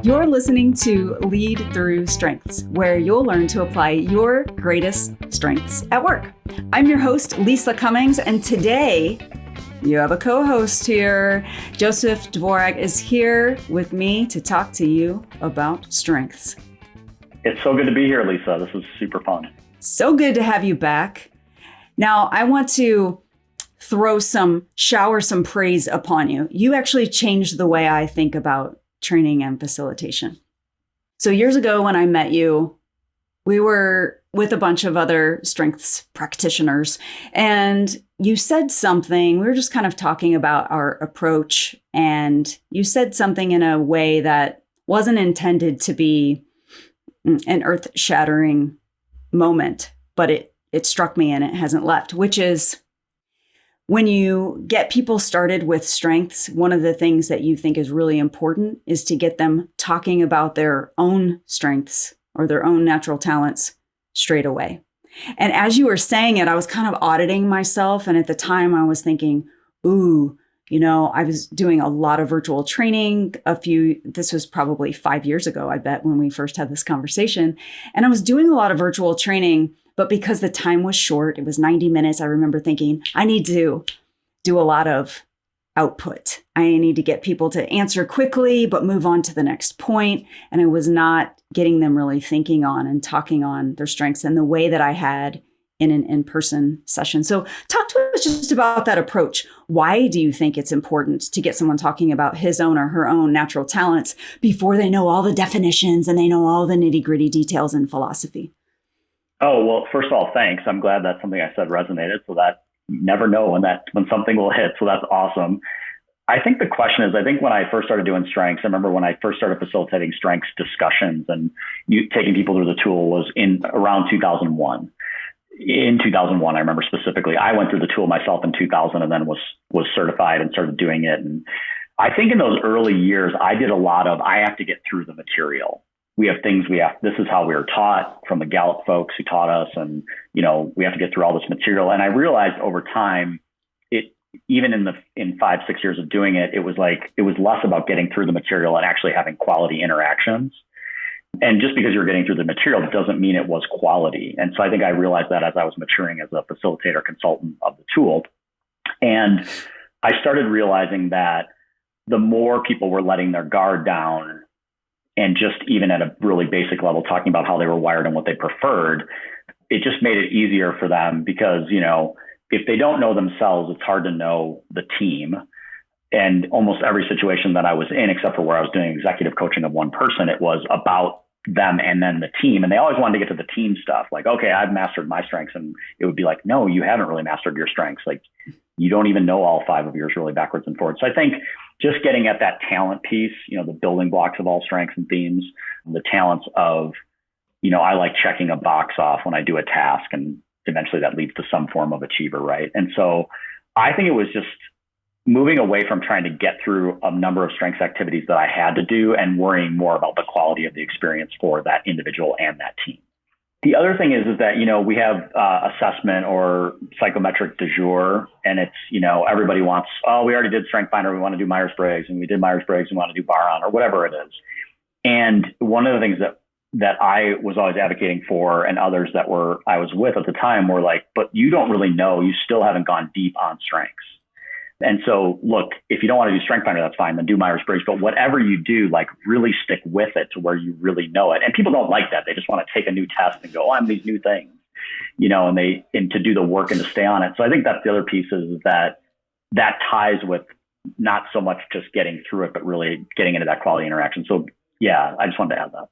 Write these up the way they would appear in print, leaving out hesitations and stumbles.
You're listening to Lead Through Strengths, where you'll learn to apply your greatest strengths at work. I'm your host, Lisa Cummings, and today you have a co-host here. Joseph Dworak is here with me to talk to you about strengths. It's so good to be here, Lisa. This is super fun. So good to have you back. Now, I want to shower some praise upon you. You actually changed the way I think about training and facilitation. So years ago when I met you, we were with a bunch of other strengths practitioners, and you said something. We were just kind of talking about our approach, and you said something in a way that wasn't intended to be an earth-shattering moment, but it struck me and it hasn't left, which is when you get people started with strengths, one of the things that you think is really important is to get them talking about their own strengths or their own natural talents straight away. And as you were saying it, I was kind of auditing myself. And at the time I was thinking, I was doing a lot of virtual training. This was probably 5 years ago, I bet, when we first had this conversation. And I was doing a lot of virtual training, but because the time was short, it was 90 minutes. I remember thinking, I need to do a lot of output. I need to get people to answer quickly, but move on to the next point. And I was not getting them really thinking on and talking on their strengths in the way that I had in an in-person session. So talk to us just about that approach. Why do you think it's important to get someone talking about his own or her own natural talents before they know all the definitions and they know all the nitty-gritty details in philosophy? Oh, well, first of all, thanks. I'm glad that something I said resonated, so that you never know when something will hit. So that's awesome. I think the question is, when I first started doing strengths, I remember when I first started facilitating strengths discussions and taking people through the tool was in around 2001. In 2001, I remember specifically, I went through the tool myself in 2000 and then was certified and started doing it. And I think in those early years, I did a lot of, I have to get through the material. This is how we were taught from the Gallup folks who taught us. And, we have to get through all this material. And I realized over time, even in 5-6 years of doing it, it was less about getting through the material and actually having quality interactions. And just because you're getting through the material doesn't mean it was quality. And so I think I realized that as I was maturing as a facilitator consultant of the tool. And I started realizing that the more people were letting their guard down and just even at a really basic level, talking about how they were wired and what they preferred, it just made it easier for them because, if they don't know themselves, it's hard to know the team. And almost every situation that I was in, except for where I was doing executive coaching of one person, it was about them and then the team. And they always wanted to get to the team stuff. Like, okay, I've mastered my strengths. And it would be like, no, you haven't really mastered your strengths. Like, you don't even know all 5 of yours really backwards and forwards. So I think just getting at that talent piece, the building blocks of all strengths and themes, the talents of, I like checking a box off when I do a task, and eventually that leads to some form of achiever, right? And so I think it was just moving away from trying to get through a number of strengths activities that I had to do and worrying more about the quality of the experience for that individual and that team. The other thing is that, we have assessment or psychometric du jour, and it's, everybody wants, we already did StrengthsFinder, we want to do Myers-Briggs, and we did Myers-Briggs, we want to do Bar-On or whatever it is. And one of the things that I was always advocating for, and others that I was with at the time were like, but you don't really know, you still haven't gone deep on strengths. And so, look, if you don't want to do StrengthsFinder, that's fine, then do Myers-Briggs. But whatever you do, really stick with it to where you really know it. And people don't like that. They just want to take a new test and go, I'm these new things, and to do the work and to stay on it. So I think that's the other piece is that ties with not so much just getting through it, but really getting into that quality interaction. So yeah, I just wanted to add that.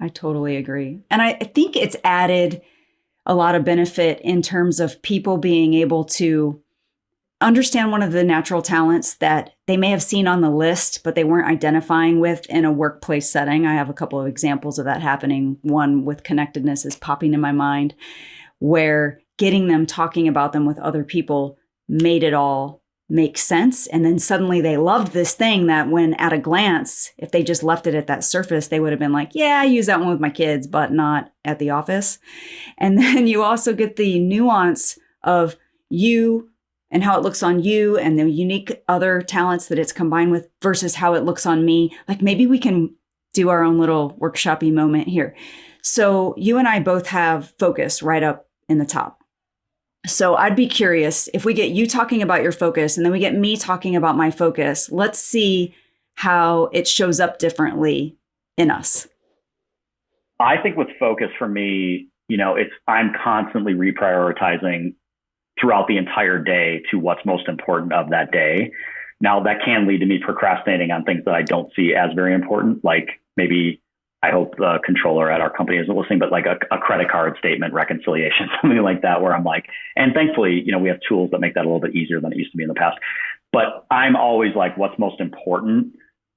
I totally agree. And I think it's added a lot of benefit in terms of people being able to understand one of the natural talents that they may have seen on the list, but they weren't identifying with in a workplace setting. I have a couple of examples of that happening. One with connectedness is popping in my mind, where getting them talking about them with other people made it all make sense. And then suddenly they loved this thing that when at a glance, if they just left it at that surface, they would have been like, yeah, I use that one with my kids, but not at the office. And then you also get the nuance of you and how it looks on you and the unique other talents that it's combined with versus how it looks on me. Like maybe we can do our own little workshop-y moment here. So you and I both have focus right up in the top. So I'd be curious if we get you talking about your focus and then we get me talking about my focus, let's see how it shows up differently in us. I think with focus for me, I'm constantly reprioritizing throughout the entire day to what's most important of that day. Now that can lead to me procrastinating on things that I don't see as very important, like maybe I hope the controller at our company isn't listening, but like a credit card statement reconciliation, something like that, where I'm like, and thankfully, we have tools that make that a little bit easier than it used to be in the past. But I'm always like, what's most important?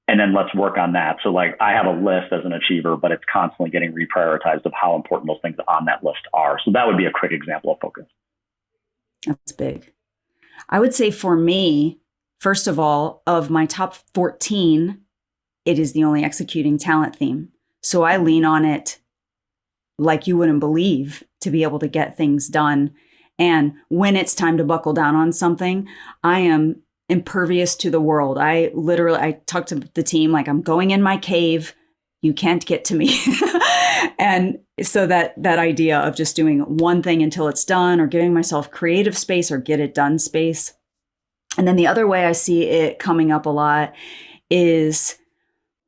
And then let's work on that. So like I have a list as an achiever, but it's constantly getting reprioritized of how important those things on that list are. So that would be a quick example of focus. That's big. I would say for me, first of all, of my top 14, it is the only executing talent theme. So I lean on it like you wouldn't believe to be able to get things done. And when it's time to buckle down on something, I am impervious to the world. I talk to the team like I'm going in my cave. You can't get to me. And so that idea of just doing one thing until it's done or giving myself creative space or get it done space. And then the other way I see it coming up a lot is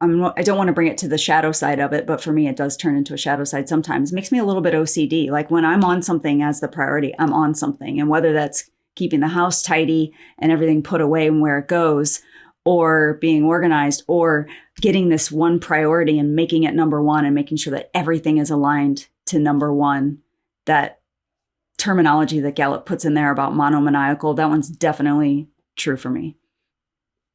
I don't want to bring it to the shadow side of it, but for me, it does turn into a shadow side sometimes. It makes me a little bit OCD. Like when I'm on something as the priority, I'm on something. And whether that's keeping the house tidy and everything put away and where it goes, or being organized, or getting this one priority and making it number one and making sure that everything is aligned to number one. That terminology that Gallup puts in there about monomaniacal, that one's definitely true for me.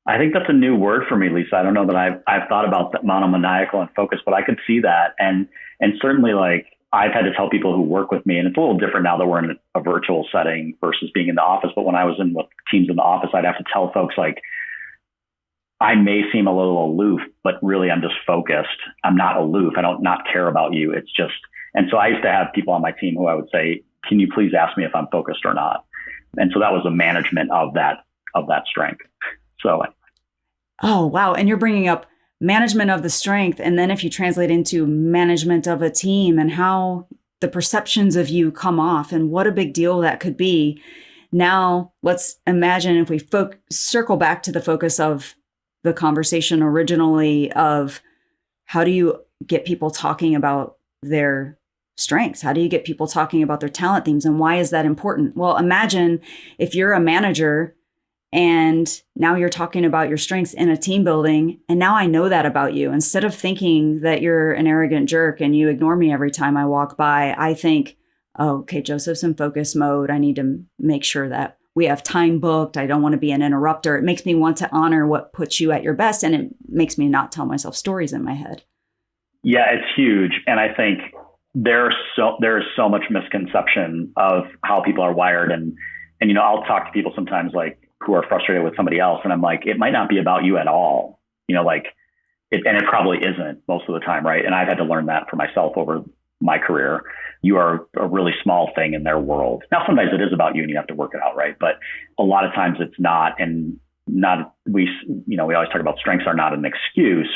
I think that's a new word for me, Lisa. I don't know that I've thought about that monomaniacal and focus, but I could see that. And certainly like I've had to tell people who work with me, and it's a little different now that we're in a virtual setting versus being in the office. But when I was in with teams in the office, I'd have to tell folks like, I may seem a little aloof, but really I'm just focused. I'm not aloof. I don't not care about you. It's just, and so I used to have people on my team who I would say, can you please ask me if I'm focused or not? And so that was a management of that strength. So. Oh, wow. And you're bringing up management of the strength. And then if you translate into management of a team and how the perceptions of you come off and what a big deal that could be. Now let's imagine if we circle back to the focus of the conversation originally of how do you get people talking about their strengths? How do you get people talking about their talent themes? And why is that important? Well, imagine if you're a manager and now you're talking about your strengths in a team building. And now I know that about you. Instead of thinking that you're an arrogant jerk and you ignore me every time I walk by, I think, oh, okay, Joseph's in focus mode. I need to make sure that we have time booked. I don't want to be an interrupter. It makes me want to honor what puts you at your best. And it makes me not tell myself stories in my head. Yeah, it's huge. And I think there is so much misconception of how people are wired. And I'll talk to people sometimes like who are frustrated with somebody else. And I'm like, it might not be about you at all. And it probably isn't most of the time. Right. And I've had to learn that for myself over my career. You are a really small thing in their world. Now, sometimes it is about you and you have to work it out, right? But a lot of times it's not, we always talk about strengths are not an excuse,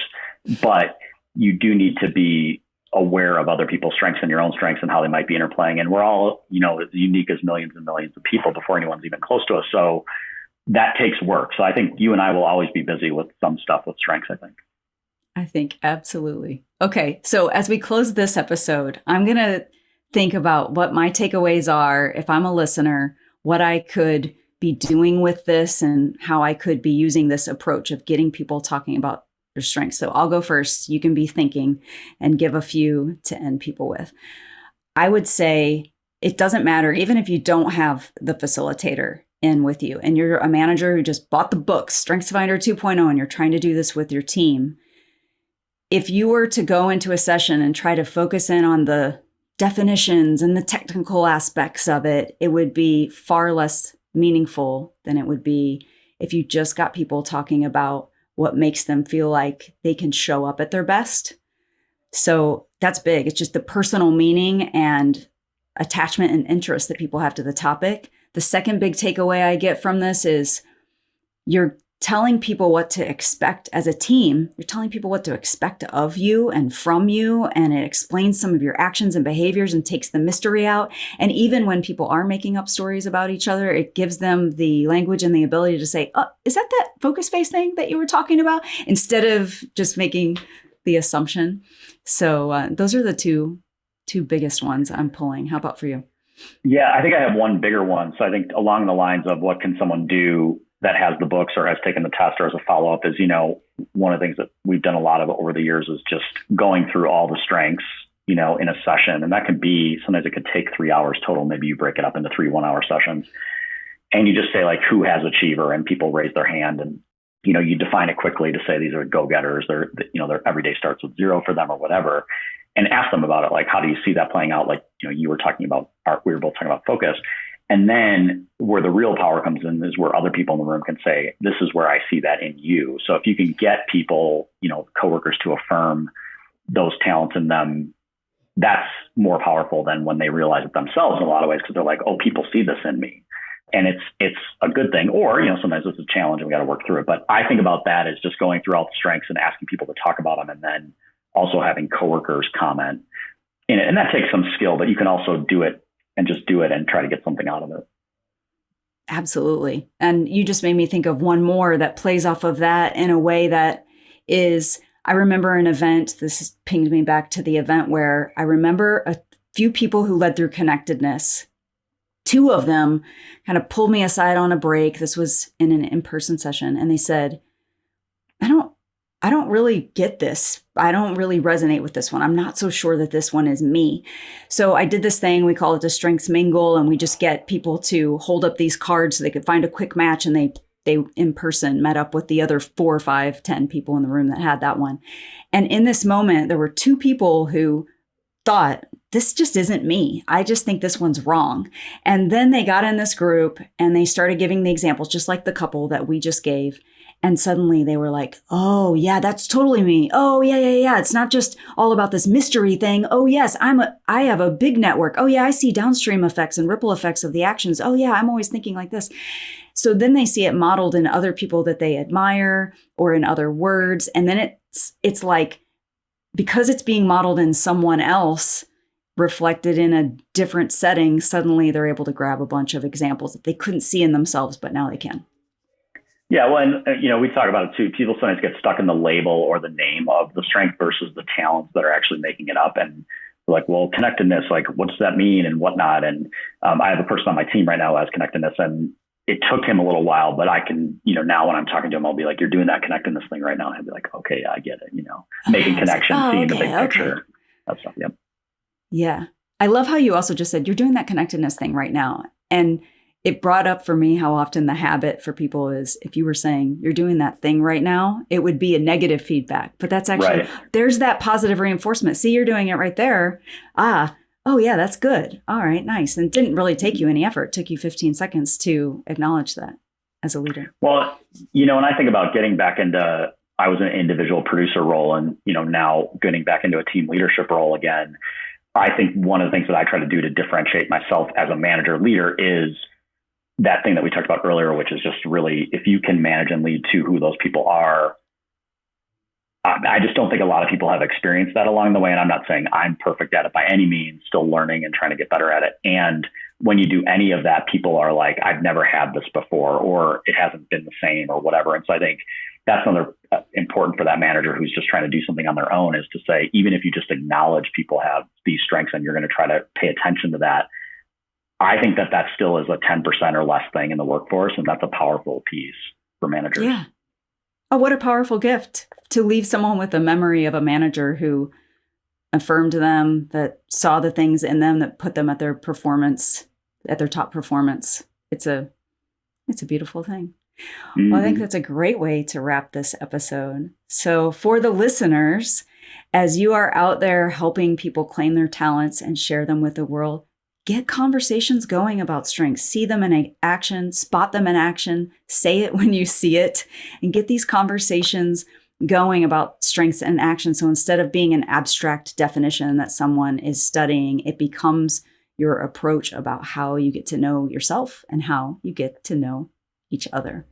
but you do need to be aware of other people's strengths and your own strengths and how they might be interplaying. And we're all, as unique as millions and millions of people before anyone's even close to us. So that takes work. So I think you and I will always be busy with some stuff with strengths, I think. Absolutely. Okay. So as we close this episode, I'm going to think about what my takeaways are if I'm a listener, what I could be doing with this and how I could be using this approach of getting people talking about their strengths. So I'll go first. You can be thinking and give a few to end people with. I would say it doesn't matter, even if you don't have the facilitator in with you and you're a manager who just bought the book, StrengthsFinder 2.0, and you're trying to do this with your team. If you were to go into a session and try to focus in on the definitions and the technical aspects of it, it would be far less meaningful than it would be if you just got people talking about what makes them feel like they can show up at their best. So that's big. It's just the personal meaning and attachment and interest that people have to the topic The second big takeaway I get from this is you're telling people what to expect as a team. You're telling people what to expect of you and from you, and it explains some of your actions and behaviors and takes the mystery out. And even when people are making up stories about each other, it gives them the language and the ability to say, oh, is that focus face thing that you were talking about? Instead of just making the assumption. So those are the two biggest ones I'm pulling. How about for you? Yeah, I think I have one bigger one. So I think along the lines of what can someone do that has the books or has taken the test or as a follow-up is, one of the things that we've done a lot of over the years is just going through all the strengths, in a session. And that could be, sometimes it could take 3 hours total. Maybe you break it up into 3 1-hour sessions and you just say like, who has achiever, and people raise their hand, and, you define it quickly to say, these are go-getters. Their every day starts with 0 for them or whatever, and ask them about it. Like, how do you see that playing out? Like, you were talking about we were both talking about focus. And then where the real power comes in is where other people in the room can say, this is where I see that in you. So if you can get people, coworkers to affirm those talents in them, that's more powerful than when they realize it themselves in a lot of ways, because they're like, oh, people see this in me. And it's a good thing. Or, sometimes it's a challenge and we got to work through it. But I think about that as just going through all the strengths and asking people to talk about them, and then also having coworkers comment in it. And that takes some skill, but you can also do it and just do it and try to get something out of it. Absolutely. And you just made me think of one more that plays off of that in a way that is, I remember an event, this pinged me back to the event where I remember a few people who led through connectedness. 2 of them kind of pulled me aside on a break. This was in an in-person session. And they said, I don't really get this. I don't really resonate with this one. I'm not so sure that this one is me. So I did this thing, we call it the Strengths Mingle, and we just get people to hold up these cards so they could find a quick match, and they in person met up with the other 4 or 5, 10 people in the room that had that one. And in this moment, there were 2 people who thought, this just isn't me. I just think this one's wrong. And then they got in this group and they started giving the examples, just like the couple that we just gave. And suddenly they were like, oh, yeah, that's totally me. Oh, yeah. It's not just all about this mystery thing. Oh, yes, I have a big network. Oh, yeah, I see downstream effects and ripple effects of the actions. Oh, yeah, I'm always thinking like this. So then they see it modeled in other people that they admire or in other words. And then it's like, because it's being modeled in someone else, reflected in a different setting, suddenly they're able to grab a bunch of examples that they couldn't see in themselves, but now they can. Yeah, well, and we talk about it too. People sometimes get stuck in the label or the name of the strength versus the talents that are actually making it up. And they're like, well, connectedness, like, what does that mean and whatnot? And I have a person on my team right now who has connectedness, and it took him a little while, but I can, now when I'm talking to him, I'll be like, you're doing that connectedness thing right now. And he'll be like, okay, yeah, I get it. Making connections, seeing the big picture, that stuff. Yep. Yeah. I love how you also just said you're doing that connectedness thing right now. And it brought up for me how often the habit for people is, if you were saying you're doing that thing right now, it would be a negative feedback. But that's actually, right. There's that positive reinforcement. See, you're doing it right there. Oh yeah, that's good. All right, nice. And it didn't really take you any effort. It took you 15 seconds to acknowledge that as a leader. Well, when I think about getting back into, I was in an individual producer role, and, now getting back into a team leadership role again, I think one of the things that I try to do to differentiate myself as a manager leader is that thing that we talked about earlier, which is just really, if you can manage and lead to who those people are. I just don't think a lot of people have experienced that along the way. And I'm not saying I'm perfect at it by any means, still learning and trying to get better at it. And when you do any of that, people are like, I've never had this before, or it hasn't been the same or whatever. And so I think that's another important for that manager who's just trying to do something on their own, is to say, even if you just acknowledge people have these strengths and you're going to try to pay attention to that, I think that still is a 10% or less thing in the workforce. And that's a powerful piece for managers. Yeah. Oh, what a powerful gift to leave someone with a memory of a manager who affirmed them, that saw the things in them that put them at their performance, at their top performance. It's a beautiful thing. Mm-hmm. Well, I think that's a great way to wrap this episode. So for the listeners, as you are out there helping people claim their talents and share them with the world, get conversations going about strengths. See them in action, spot them in action, say it when you see it, and get these conversations going about strengths and action. So instead of being an abstract definition that someone is studying, it becomes your approach about how you get to know yourself and how you get to know each other.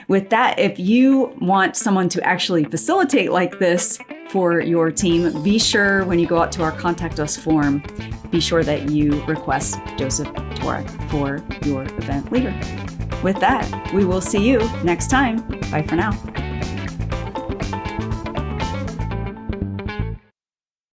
With that, if you want someone to actually facilitate like this for your team, be sure when you go out to our Contact Us form, be sure that you request Joseph Dworak for your event leader. With that, we will see you next time. Bye for now.